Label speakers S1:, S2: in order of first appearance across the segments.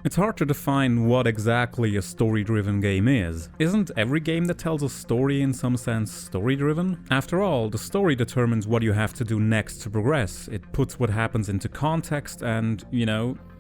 S1: It's hard to define what exactly a story-driven game is. Isn't every game that tells a story in some sense story-driven? After all, the story determines what you have to do next to progress. It puts what happens into context and,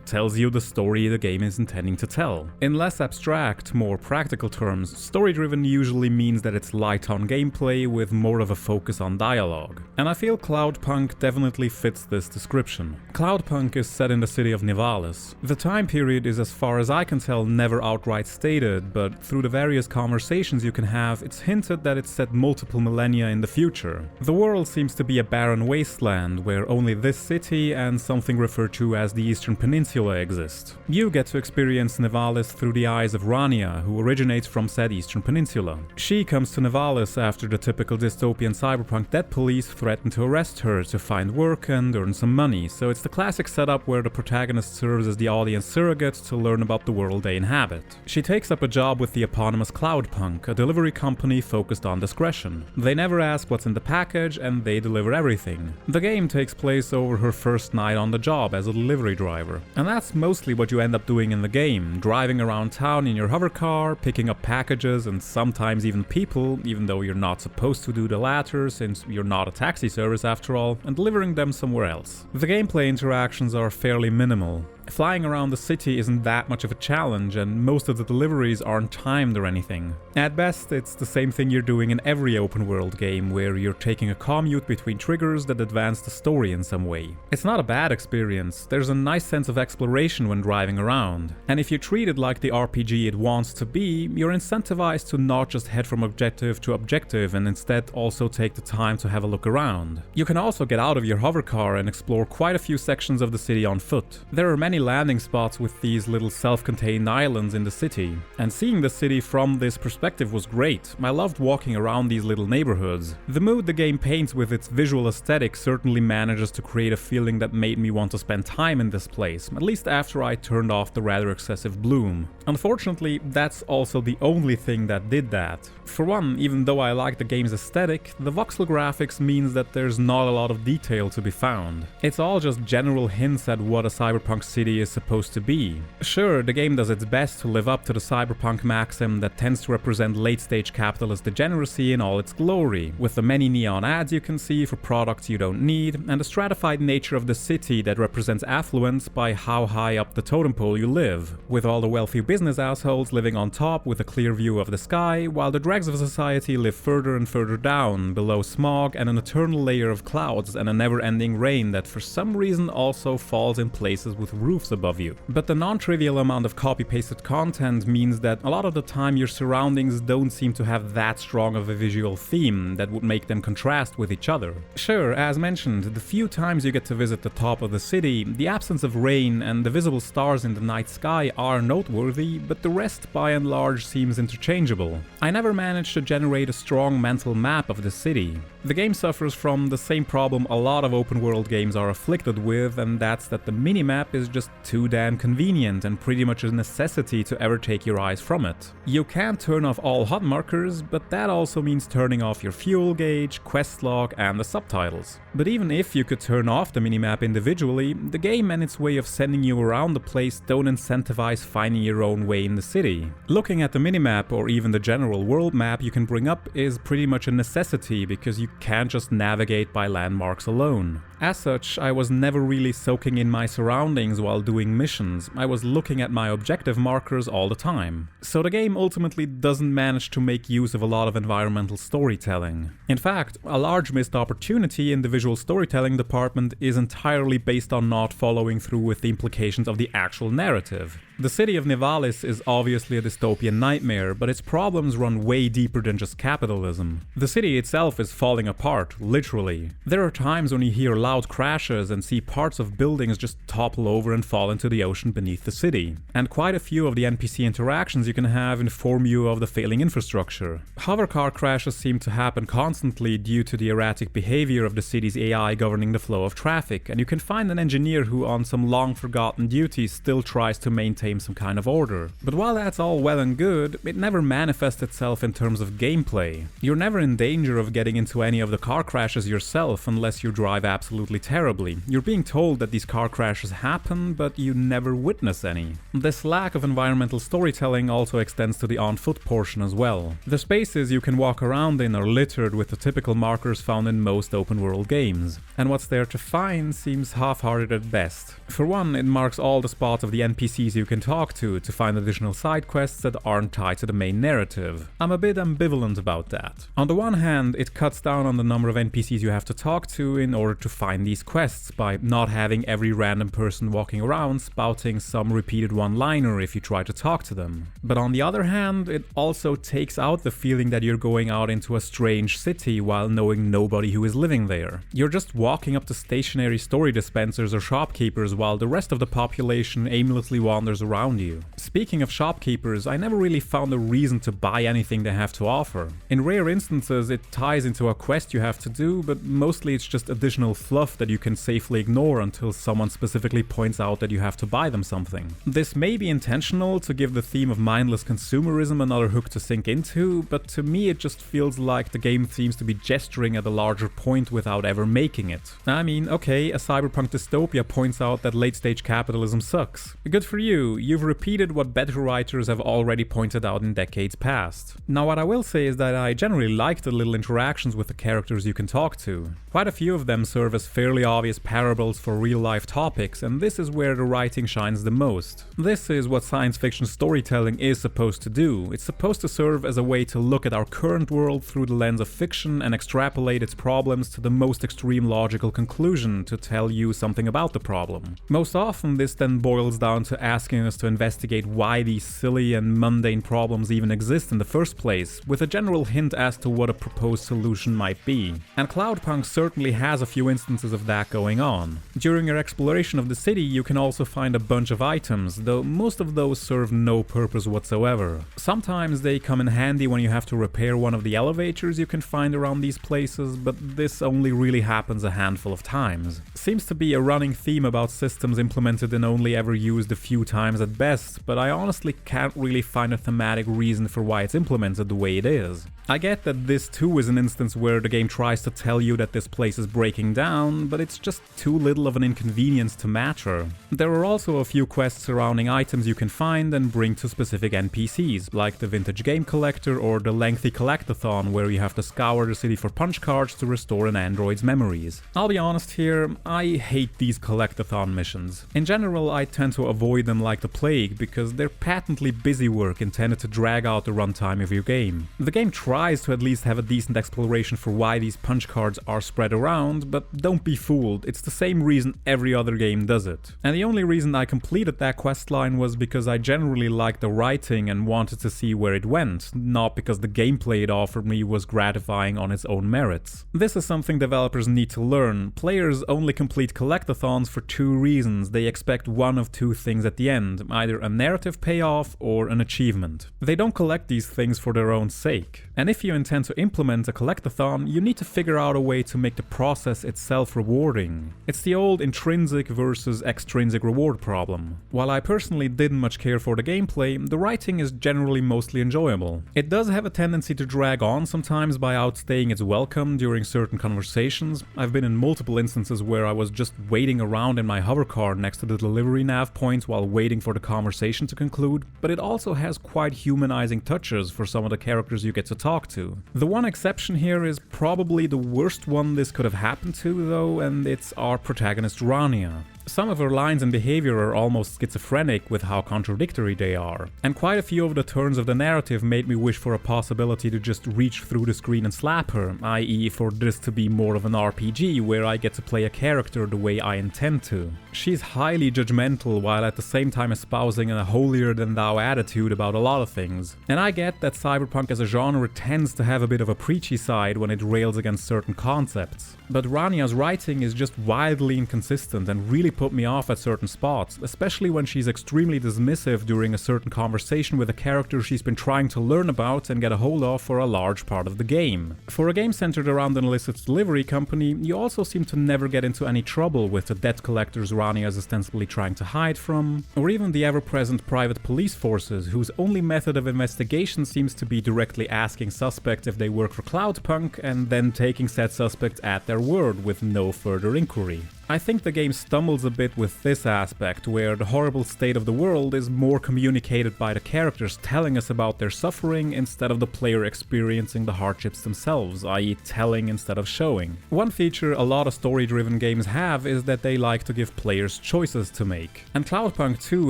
S1: tells you the story the game is intending to tell. In less abstract, more practical terms, story-driven usually means that it's light on gameplay with more of a focus on dialogue. And I feel Cloudpunk definitely fits this description. Cloudpunk is set in the city of Nivalis. The time period is, as far as I can tell, never outright stated, but through the various conversations you can have, it's hinted that it's set multiple millennia in the future. The world seems to be a barren wasteland where only this city and something referred to as the Eastern Peninsula exist. You get to experience Nivalis through the eyes of Rania, who originates from said Eastern Peninsula. She comes to Nivalis after the typical dystopian cyberpunk debt police threaten to arrest her to find work and earn some money, so it's the classic setup where the protagonist serves as the audience surrogate to learn about the world they inhabit. She takes up a job with the eponymous Cloudpunk, a delivery company focused on discretion. They never ask what's in the package and they deliver everything. The game takes place over her first night on the job as a delivery driver. And that's mostly what you end up doing in the game, driving around town in your hover car, picking up packages and sometimes even people, even though you're not supposed to do the latter since you're not a taxi service after all, and delivering them somewhere else. The gameplay interactions are fairly minimal. Flying around the city isn't that much of a challenge, and most of the deliveries aren't timed or anything. At best, it's the same thing you're doing in every open world game, where you're taking a commute between triggers that advance the story in some way. It's not a bad experience, there's a nice sense of exploration when driving around. And if you treat it like the RPG it wants to be, you're incentivized to not just head from objective to objective and instead also take the time to have a look around. You can also get out of your hover car and explore quite a few sections of the city on foot. There are many landing spots with these little self-contained islands in the city, and seeing the city from this perspective was great. I loved walking around these little neighborhoods. The mood the game paints with its visual aesthetic certainly manages to create a feeling that made me want to spend time in this place, at least after I turned off the rather excessive bloom. Unfortunately, that's also the only thing that did that. For one, even though I like the game's aesthetic, the voxel graphics means that there's not a lot of detail to be found. It's all just general hints at what a cyberpunk city is supposed to be. Sure, the game does its best to live up to the cyberpunk maxim that tends to represent late-stage capitalist degeneracy in all its glory, with the many neon ads you can see for products you don't need, and the stratified nature of the city that represents affluence by how high up the totem pole you live, with all the wealthy business assholes living on top with a clear view of the sky, while the dregs of society live further and further down, below smog and an eternal layer of clouds and a never-ending rain that for some reason also falls in places with roofs above you. But the non-trivial amount of copy-pasted content means that a lot of the time your surroundings don't seem to have that strong of a visual theme that would make them contrast with each other. Sure, as mentioned, the few times you get to visit the top of the city, the absence of rain and the visible stars in the night sky are noteworthy, but the rest by and large seems interchangeable. I never managed to generate a strong mental map of the city. The game suffers from the same problem a lot of open world games are afflicted with, and that's that the minimap is just too damn convenient and pretty much a necessity to ever take your eyes from it. You can turn off all HUD markers, but that also means turning off your fuel gauge, quest log, and the subtitles. But even if you could turn off the minimap individually, the game and its way of sending you around the place don't incentivize finding your own way in the city. Looking at the minimap or even the general world map you can bring up is pretty much a necessity because you can't just navigate by landmarks alone. As such, I was never really soaking in my surroundings while doing missions. I was looking at my objective markers all the time. So the game ultimately doesn't manage to make use of a lot of environmental storytelling. In fact, a large missed opportunity in the visual storytelling department is entirely based on not following through with the implications of the actual narrative. The city of Nivalis is obviously a dystopian nightmare, but its problems run way deeper than just capitalism. The city itself is falling apart, literally. There are times when you hear loud crashes and see parts of buildings just topple over and fall into the ocean beneath the city. And quite a few of the NPC interactions you can have inform you of the failing infrastructure. Hovercar crashes seem to happen constantly due to the erratic behavior of the city's AI governing the flow of traffic, and you can find an engineer who on some long-forgotten duty still tries to maintain some kind of order. But while that's all well and good, it never manifests itself in terms of gameplay. You're never in danger of getting into any of the car crashes yourself unless you drive absolutely absolutely terribly. You're being told that these car crashes happen, but you never witness any. This lack of environmental storytelling also extends to the on-foot portion as well. The spaces you can walk around in are littered with the typical markers found in most open-world games, and what's there to find seems half-hearted at best. For one, it marks all the spots of the NPCs you can talk to find additional side quests that aren't tied to the main narrative. I'm a bit ambivalent about that. On the one hand, it cuts down on the number of NPCs you have to talk to in order to find these quests by not having every random person walking around spouting some repeated one-liner if you try to talk to them. But on the other hand, it also takes out the feeling that you're going out into a strange city while knowing nobody who is living there. You're just walking up to stationary story dispensers or shopkeepers while the rest of the population aimlessly wanders around you. Speaking of shopkeepers, I never really found a reason to buy anything they have to offer. In rare instances, it ties into a quest you have to do, but mostly it's just additional fluff that you can safely ignore until someone specifically points out that you have to buy them something. This may be intentional to give the theme of mindless consumerism another hook to sink into, but to me it just feels like the game seems to be gesturing at a larger point without ever making it. I mean, okay, a cyberpunk dystopia points out that late-stage capitalism sucks. Good for you, you've repeated what better writers have already pointed out in decades past. Now what I will say is that I generally like the little interactions with the characters you can talk to. Quite a few of them serve as fairly obvious parables for real-life topics, and this is where the writing shines the most. This is what science fiction storytelling is supposed to do. It's supposed to serve as a way to look at our current world through the lens of fiction and extrapolate its problems to the most extreme logical conclusion to tell you something about the problem. Most often this then boils down to asking us to investigate why these silly and mundane problems even exist in the first place, with a general hint as to what a proposed solution might be. And Cloudpunk certainly has a few instances of that going on. During your exploration of the city, you can also find a bunch of items, though most of those serve no purpose whatsoever. Sometimes they come in handy when you have to repair one of the elevators you can find around these places, but this only really happens a handful of times. Seems to be a running theme about systems implemented and only ever used a few times at best, but I honestly can't really find a thematic reason for why it's implemented the way it is. I get that this too is an instance where the game tries to tell you that this place is breaking down, but it's just too little of an inconvenience to matter. There are also a few quests surrounding items you can find and bring to specific NPCs, like the Vintage Game Collector or the lengthy Collectathon where you have to scour the city for punch cards to restore an android's memories. I'll be honest here, I hate these Collectathon missions. In general, I tend to avoid them like the plague because they're patently busy work intended to drag out the runtime of your game. The game tries to at least have a decent exploration for why these punch cards are spread around, but don't be fooled, it's the same reason every other game does it. And the only reason I completed that questline was because I generally liked the writing and wanted to see where it went, not because the gameplay it offered me was gratifying on its own merits. This is something developers need to learn. Players only complete collectathons for two reasons. They expect one of two things at the end, either a narrative payoff or an achievement. They don't collect these things for their own sake. And if you intend to implement a collectathon, you need to figure out a way to make the process itself rewarding. It's the old intrinsic versus extrinsic reward problem. While I personally didn't much care for the gameplay, the writing is generally mostly enjoyable. It does have a tendency to drag on sometimes by outstaying its welcome during certain conversations. I've been in multiple instances where I was just waiting around in my hovercar next to the delivery nav point while waiting for the conversation to conclude, but it also has quite humanizing touches for some of the characters you get to talk to. The one exception here is probably the worst one this could have happened to though, and it's our protagonist Rania. Some of her lines and behavior are almost schizophrenic with how contradictory they are, and quite a few of the turns of the narrative made me wish for a possibility to just reach through the screen and slap her, i.e. for this to be more of an RPG where I get to play a character the way I intend to. She's highly judgmental while at the same time espousing a holier-than-thou attitude about a lot of things, and I get that cyberpunk as a genre tends to have a bit of a preachy side when it rails against certain concepts, but Rania's writing is just wildly inconsistent and really put me off at certain spots, especially when she's extremely dismissive during a certain conversation with a character she's been trying to learn about and get a hold of for a large part of the game. For a game centered around an illicit delivery company, you also seem to never get into any trouble with the debt collectors Rania is ostensibly trying to hide from, or even the ever-present private police forces whose only method of investigation seems to be directly asking suspects if they work for Cloudpunk and then taking said suspects at their word with no further inquiry. I think the game stumbles a bit with this aspect, where the horrible state of the world is more communicated by the characters telling us about their suffering instead of the player experiencing the hardships themselves, i.e. telling instead of showing. One feature a lot of story-driven games have is that they like to give players choices to make. And Cloudpunk 2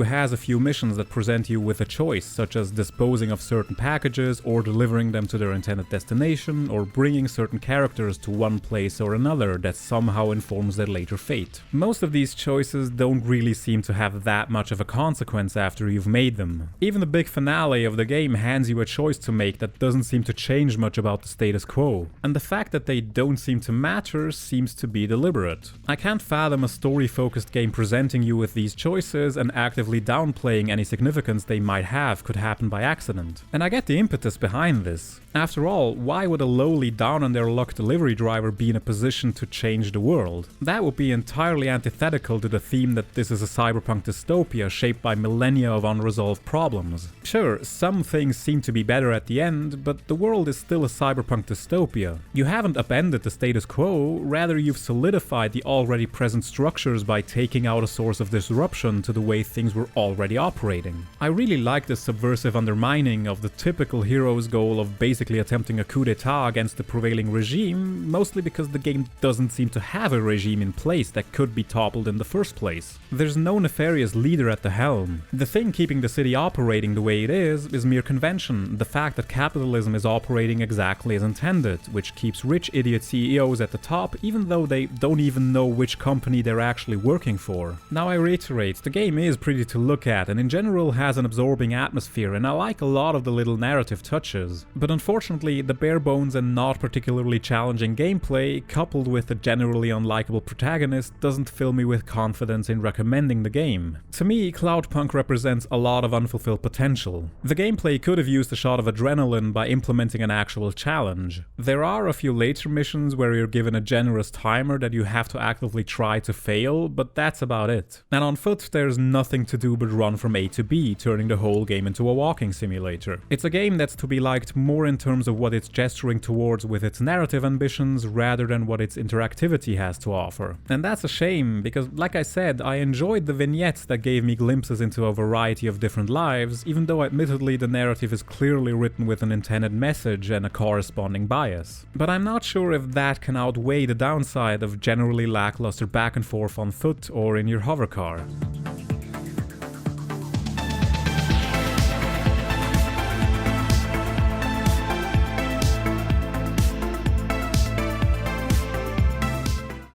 S1: has a few missions that present you with a choice, such as disposing of certain packages or delivering them to their intended destination, or bringing certain characters to one place or another that somehow informs their later fate. Most of these choices don't really seem to have that much of a consequence after you've made them. Even the big finale of the game hands you a choice to make that doesn't seem to change much about the status quo, and the fact that they don't seem to matter seems to be deliberate. I can't fathom a story-focused game presenting you with these choices and actively downplaying any significance they might have could happen by accident. And I get the impetus behind this. After all, why would a lowly down-on-their-luck delivery driver be in a position to change the world? That would be entirely antithetical to the theme that this is a cyberpunk dystopia shaped by millennia of unresolved problems. Sure, some things seem to be better at the end, but the world is still a cyberpunk dystopia. You haven't upended the status quo, rather you've solidified the already present structures by taking out a source of disruption to the way things were already operating. I really like this subversive undermining of the typical hero's goal of basically attempting a coup d'etat against the prevailing regime, mostly because the game doesn't seem to have a regime in place that could be toppled in the first place. There's no nefarious leader at the helm. The thing keeping the city operating the way it is mere convention, the fact that capitalism is operating exactly as intended, which keeps rich idiot CEOs at the top even though they don't even know which company they're actually working for. Now I reiterate, the game is pretty to look at and in general has an absorbing atmosphere, and I like a lot of the little narrative touches, but unfortunately the bare bones and not particularly challenging gameplay, coupled with a generally unlikable protagonist, doesn't fill me with confidence in recommending the game. To me, Cloudpunk represents a lot of unfulfilled potential. The gameplay could have used a shot of adrenaline by implementing an actual challenge. There are a few later missions where you're given a generous timer that you have to actively try to fail, but that's about it. And on foot, there's nothing to do but run from A to B, turning the whole game into a walking simulator. It's a game that's to be liked more in terms of what it's gesturing towards with its narrative ambitions rather than what its interactivity has to offer. And that's a shame, because like I said, I enjoyed the vignettes that gave me glimpses into a variety of different lives, even though admittedly the narrative is clearly written with an intended message and a corresponding bias. But I'm not sure if that can outweigh the downside of generally lackluster back and forth on foot or in your hover car.